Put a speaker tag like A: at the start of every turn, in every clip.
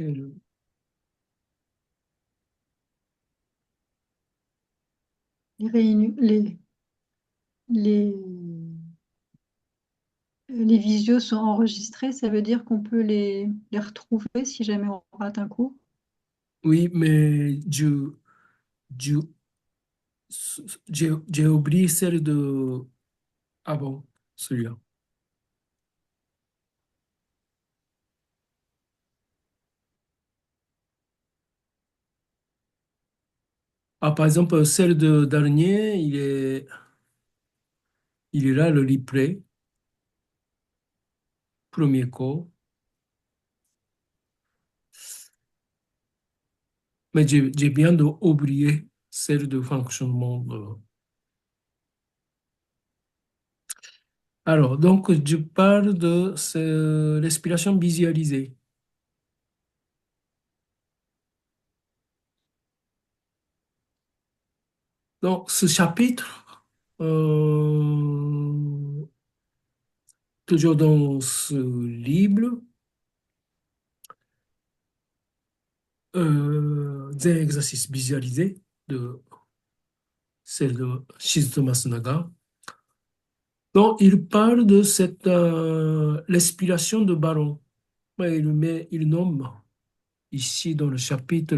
A: Et le-
B: Les, les visios sont enregistrés, ça veut dire qu'on peut les retrouver si jamais on rate un coup.
A: Oui, mais je- j'ai oublié celle de... Ah bon, celui-là. Ah, par exemple, celle de dernier, il est là, le replay, premier call. Mais j'ai bien oublié celle de fonctionnement. Alors, donc, je parle de respiration visualisée. Donc, ce chapitre, toujours dans ce livre, des exercices visualisés de celle de Shizuto Masunaga. Donc, il parle de cette respiration de ballon. Ouais, il nomme ici dans le chapitre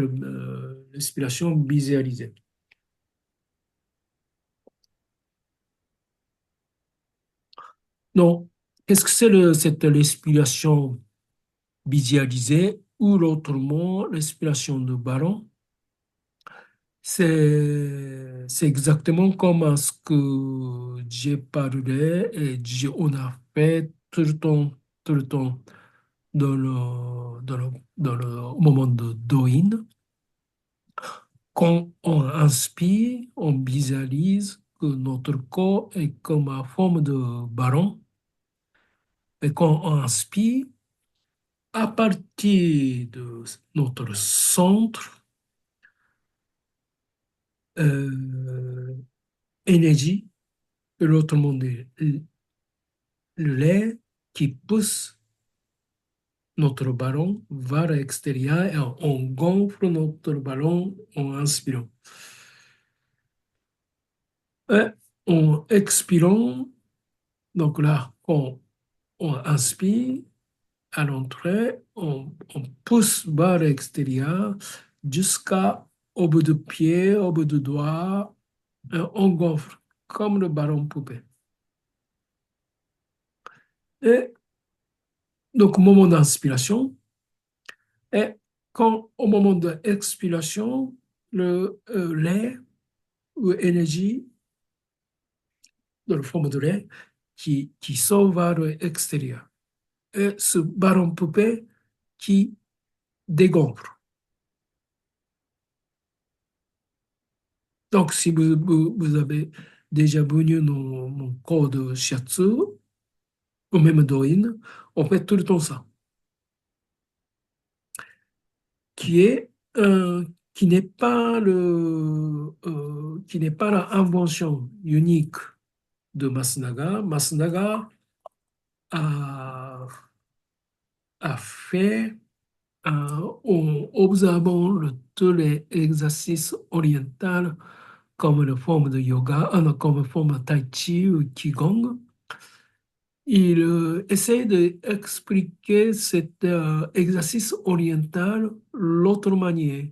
A: respiration visualisée. Donc, qu'est-ce que c'est cette respiration visualisée ou l'autrement respiration de ballon? C'est exactement comme ce que j'ai parlé et on a fait tout le temps dans le moment de Doin. Quand on inspire, on visualise que notre corps est comme en forme de ballon. Et quand on inspire, à partir de notre centre, énergie, et l'autre monde est l'air qui pousse notre ballon vers l'extérieur et on gonfle notre ballon en inspirant. Et en expirant, donc là, quand on inspire, à l'entrée, on pousse vers l'extérieur jusqu'à au bout du pied, au bout du doigt, et on gonfle comme le ballon poupée. Et donc, au moment d'inspiration, et quand au moment de l'expiration, l'air ou énergie dans la forme de l'air qui sort vers l'extérieur. Et ce ballon poupée qui dégonfle. Donc, si vous avez déjà venu dans mon cours de shiatsu, ou même d'Oin, on fait tout le temps ça, qui est qui n'est pas qui n'est pas l'invention unique de Masunaga. Masunaga a, a fait en observant tous les exercices orientaux comme la forme de yoga, comme forme de tai chi ou qigong. Il essaie d'expliquer cet exercice oriental l'autre manière,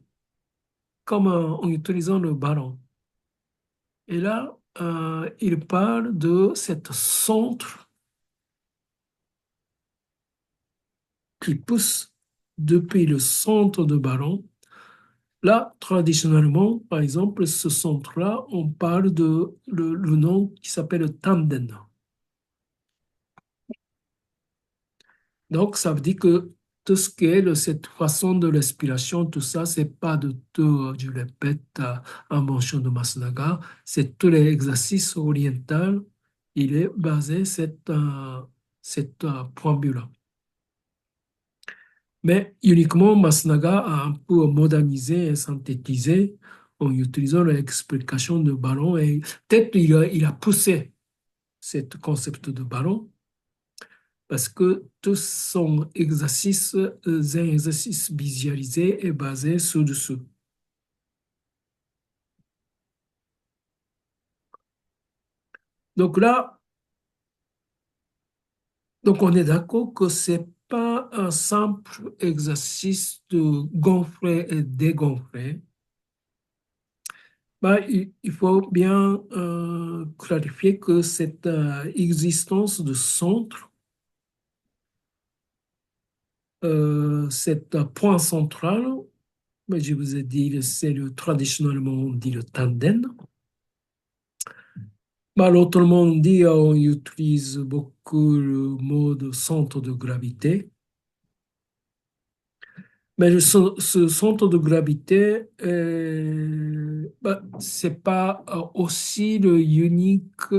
A: comme en utilisant le ballon. Et là, il parle de cet centre qui pousse depuis le centre de ballon. Là, traditionnellement, par exemple, ce centre-là, on parle de le nom qui s'appelle tanden. Donc, ça veut dire que tout ce qui est de cette façon de respiration, tout ça, c'est pas de tout, je répète, invention de Masunaga, c'est tous les exercices orientaux, il est basé sur cette point de vue-là. Mais uniquement, Masunaga a un peu modernisé et synthétisé en utilisant l'explication de ballon et peut-être il a poussé ce concept de ballon parce que tous sont exercices, un exercice visualisé et basé sur dessous. Donc là, donc on est d'accord que c'est pas un simple exercice de gonfler et dégonfler. Bah, il faut bien clarifier que cette existence de centre, c'est un point central. Mais je vous ai dit, c'est traditionnellement on dit le tanden. Bah, l'autre monde dit, on utilise beaucoup le mot de centre de gravité. Mais ce centre de gravité, bah, c'est pas aussi le unique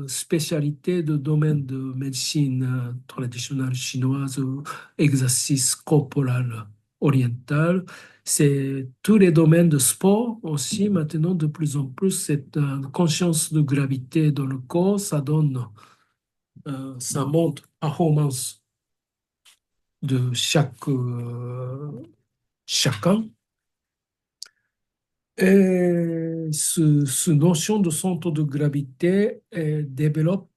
A: spécialité de domaine de médecine traditionnelle chinoise ou exercice corporel oriental. C'est tous les domaines de sport aussi. Maintenant, de plus en plus, cette conscience de gravité dans le corps, ça donne, ça montre performance de chacun. Et ce notion de centre de gravité développe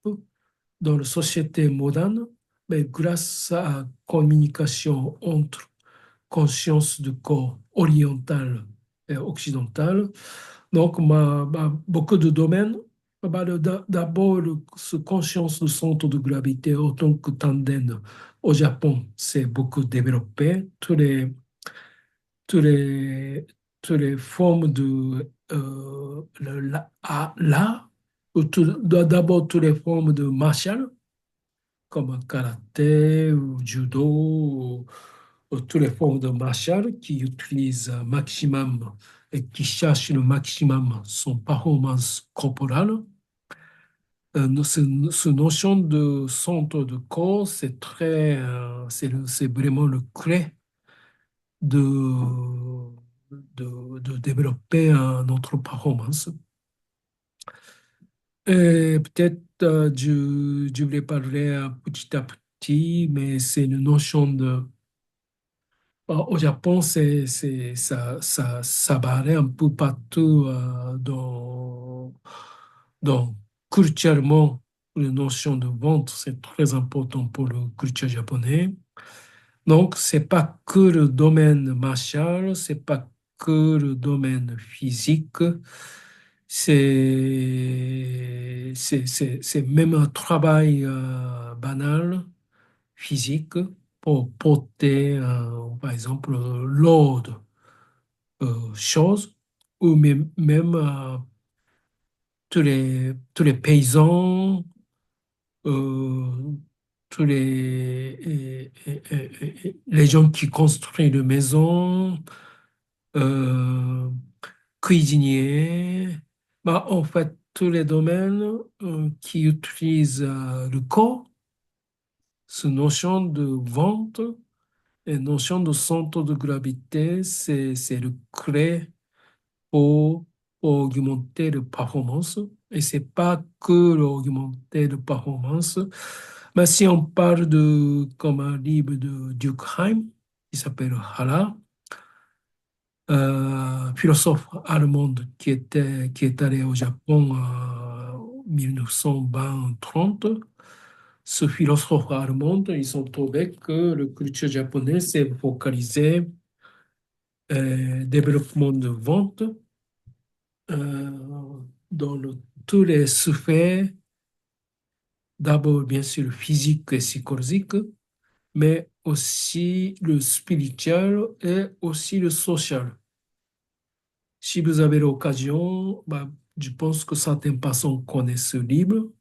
A: dans la société moderne, mais grâce à la communication entre conscience du corps oriental et occidental. Donc, beaucoup de domaines. D'abord, ce conscience du centre de gravité autant que tandem au Japon, c'est beaucoup développé. Tous les, toutes les formes de d'abord toutes les formes de martial, comme karaté ou judo, ou toutes les formes de martial qui utilisent un maximum et qui cherchent le maximum son performance corporelle. Ce notion de centre de corps, c'est c'est vraiment le clé de, de développer notre performance. Et peut-être je vais parler petit à petit, mais c'est une notion de... Au Japon, ça paraît un peu partout dans culturellement, la notion de vente, c'est très important pour le culture japonais. Donc, c'est pas que le domaine martial, c'est pas que le domaine physique, c'est même un travail banal, physique, pour porter, par exemple, lourdes choses, ou même tous les paysans, euh, tous les gens qui construisent des maisons, euh, cuisiniers, bah, en fait, tous les domaines qui utilisent le corps, cette notion de vente et notion de centre de gravité, c'est le clé pour, pour augmenter la performance. Et c'est pas que l'augmenter la performance, mais si on parle de, comme un livre de Durkheim, qui s'appelle Hala, philosophe allemande qui est allé au Japon en 1920-30. Ce philosophe allemand, ils ont trouvé que le culture japonais s'est focalisé développement de vente euh, dans tous les sphères, d'abord bien sûr le physique et psychologique, mais aussi le spirituel et aussi le social. Si vous avez l'occasion, bah, je pense que certaines personnes connaissent ce livre.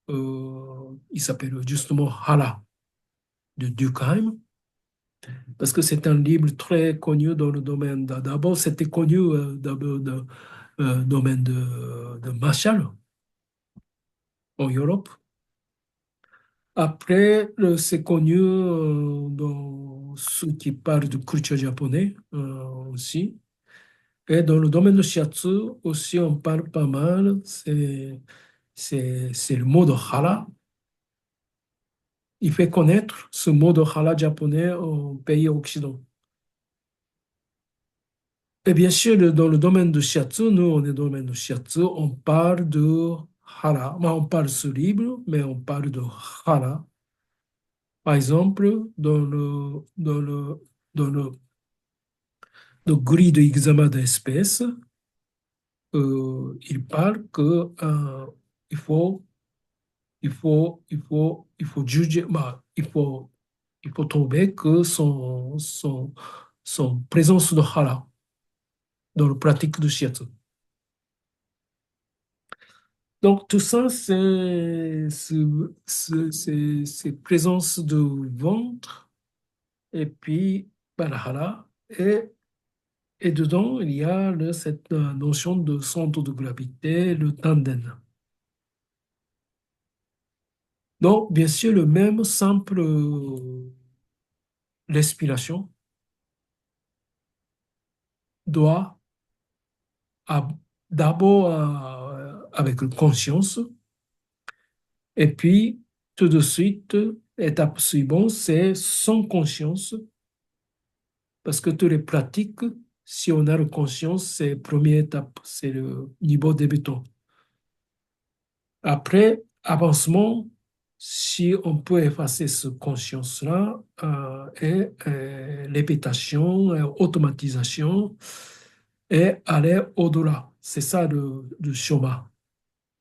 A: Il s'appelle justement Hala de Durkheim, parce que c'est un livre très connu dans le domaine. D'abord, c'était connu d'abord dans le domaine de Marshall en Europe. Après, c'est connu dans ceux qui parlent de culture japonais aussi. Et dans le domaine de shiatsu aussi, on parle pas mal. C'est le mot de hara. il fait connaître ce mot de hara japonais aux pays occidentaux. Et bien sûr, dans le domaine de shiatsu, nous, on est dans le domaine de shiatsu, on parle de hara. Mais on parle ce livre, mais on parle de hara. Par exemple, dans le gris de examen d'espèces, il parle que il faut, il faut juger, bah, il faut trouver que son présence de hara dans la pratique du shiatsu. Donc, tout ça, c'est présence de ventre et puis bah, la hara. Et dedans, il y a cette notion de centre de gravité, le tanden. Donc, bien sûr, le même simple respiration doit ab- d'abord avec conscience et puis tout de suite, étape suivante, c'est sans conscience parce que toutes les pratiques, si on a la conscience, c'est la première étape, c'est le niveau débutant. Après, avancement, si on peut effacer ce conscience-là, et répétition, automatisation, et aller au-delà. C'est ça le chemin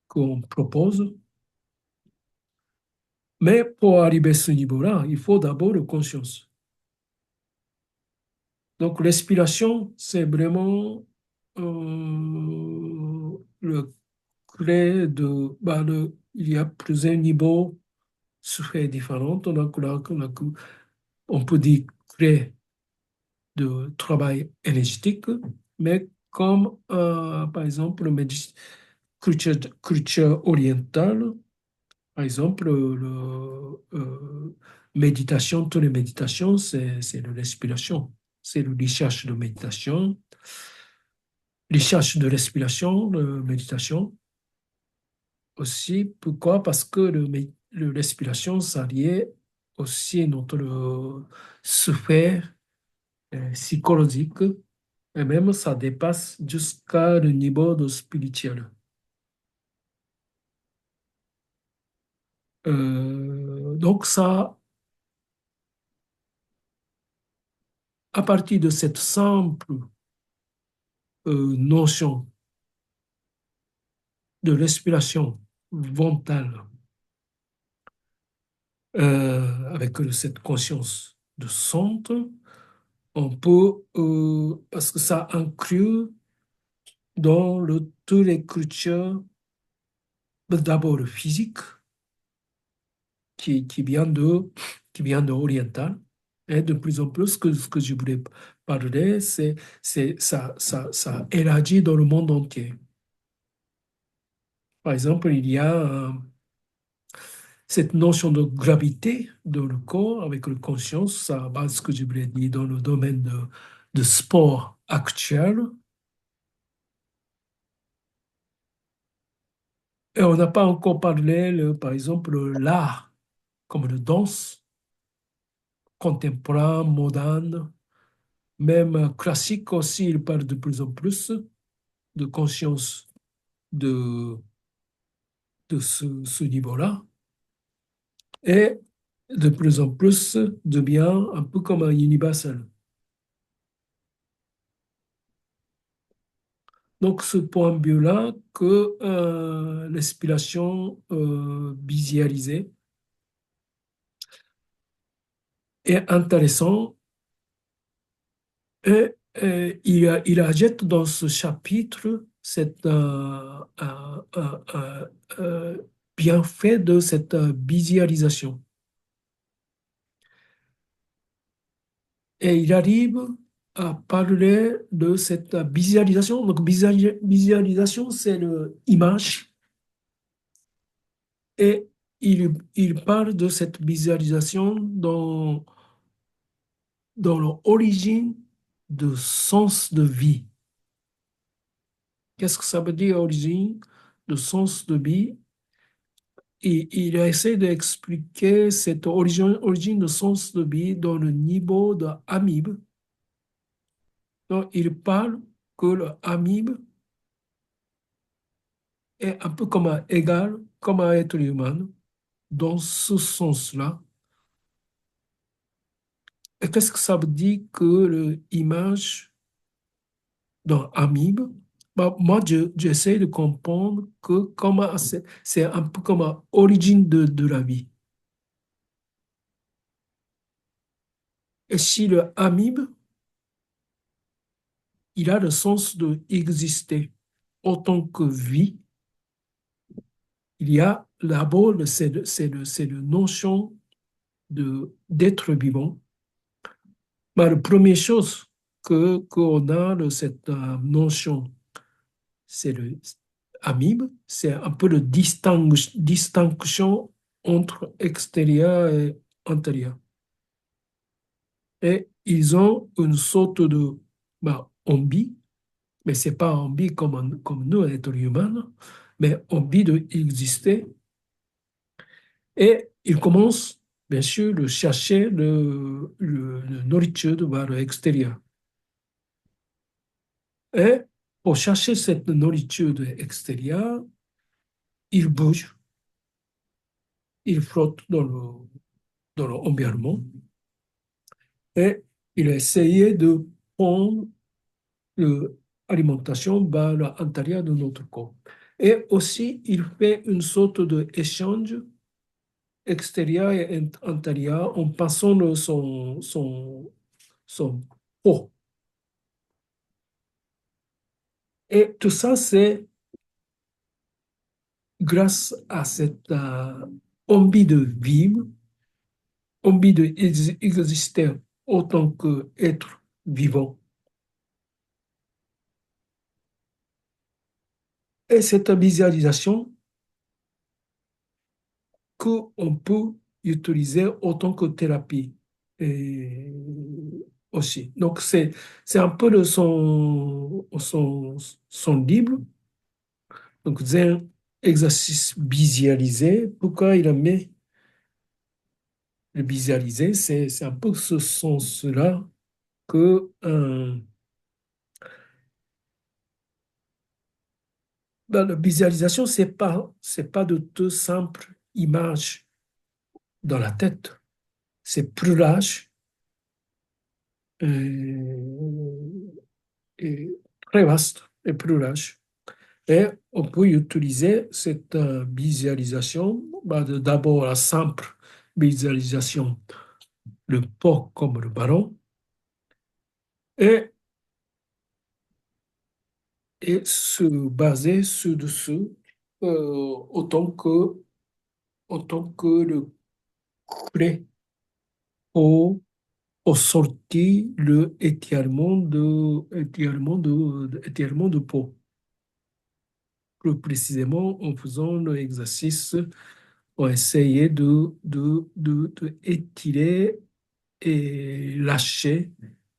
A: qu'on propose. Mais pour arriver à ce niveau-là, il faut d'abord la conscience. Donc, respiration, c'est vraiment le clé de... il y a plusieurs niveaux sphères différentes. Donc, là, on peut dire clé de travail énergétique, mais comme, par exemple, culture, culture orientale, par exemple, méditation, toutes les méditations, c'est la respiration. C'est le recherche de méditation, recherche de respiration, méditation aussi. Pourquoi? Parce que le respiration, ça lié aussi à notre sphère psychologique et même ça dépasse jusqu'à le niveau de spirituel. Donc ça, à partir de cette simple notion de respiration ventrale, avec cette conscience de centre, on peut, parce que ça inclut dans toutes les cultures, d'abord le physique, qui vient qui vient de oriental, et de plus en plus, ce que je voulais parler, ça élargit dans le monde entier. Par exemple, il y a cette notion de gravité dans le corps avec la conscience, ça base ce que je voulais dire dans le domaine de sport actuel. Et on n'a pas encore parlé, par exemple, l'art, comme le danse contemporain, moderne, même classique aussi, il parle de plus en plus de conscience de, de ce niveau-là. Et de plus en plus devient un peu comme un universel. Donc, ce point de vue-là, que l'inspiration visualisée est intéressant et il ajoute dans ce chapitre cette bienfait de cette visualisation. Et il arrive à parler de cette visualisation. Donc, visualisation, c'est l'image. Et il parle de cette visualisation dans l'origine de sens de vie. Qu'est-ce que ça veut dire, origine de sens de vie? il essaie d'expliquer cette origine de sens de vie dans le niveau de amibe. Donc, il parle que le amibe est un peu comme un égal, comme un être humain, dans ce sens-là. Et qu'est-ce que ça veut dire que l'image dans amibe? Bah, moi, j'essaie de comprendre que comment c'est un peu comme l'origine de la vie. Et si le amibe, il a le sens de exister autant que vie, il y a d'abord c'est le notion d'être vivant. Mais la première chose qu'on a de cette notion, c'est le amibe, c'est un peu le distinction entre extérieur et intérieur. Et ils ont une sorte de envie, mais c'est pas envie comme nous, êtres humains, mais envie d'exister. Et ils commencent, bien sûr, de chercher le nourriture vers l'extérieur. Et pour chercher cette nourriture extérieure, ils bougent, ils flottent dans l'environnement et ils essayaient de prendre l'alimentation vers l'intérieur de notre corps. Et aussi, il fait une sorte d'échange extérieur et intérieur en passant son peau. Et tout ça, c'est grâce à cette envie de vivre, envie d'exister autant qu'être vivant. Et cette visualisation qu'on peut utiliser autant que thérapie et aussi. Donc, c'est un peu de son livre. Donc, c'est un exercice visualisé. Pourquoi il a mis le visualiser? C'est un peu ce sens-là que la visualisation, c'est pas de tout simple image dans la tête. C'est plus large et très vaste et plus large. Et on peut utiliser cette visualisation, d'abord la simple visualisation, le pot comme le ballon, et, et se baser sur dessous autant que le clé pour, pour sortir le étirement de peau. Plus précisément, en faisant l'exercice, on essayait de étirer et lâcher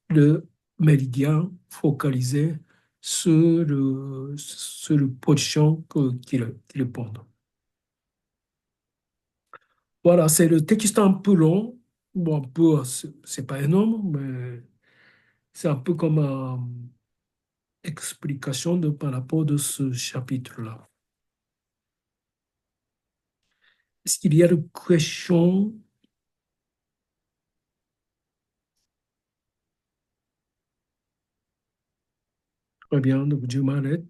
A: le méridien focalisé sur le position qui le pond. Voilà, c'est le texte un peu long. Bon, un peu, c'est pas énorme, mais c'est un peu comme une explication par rapport de ce chapitre-là. Est-ce qu'il y a des questions? Très bien, donc je m'arrête.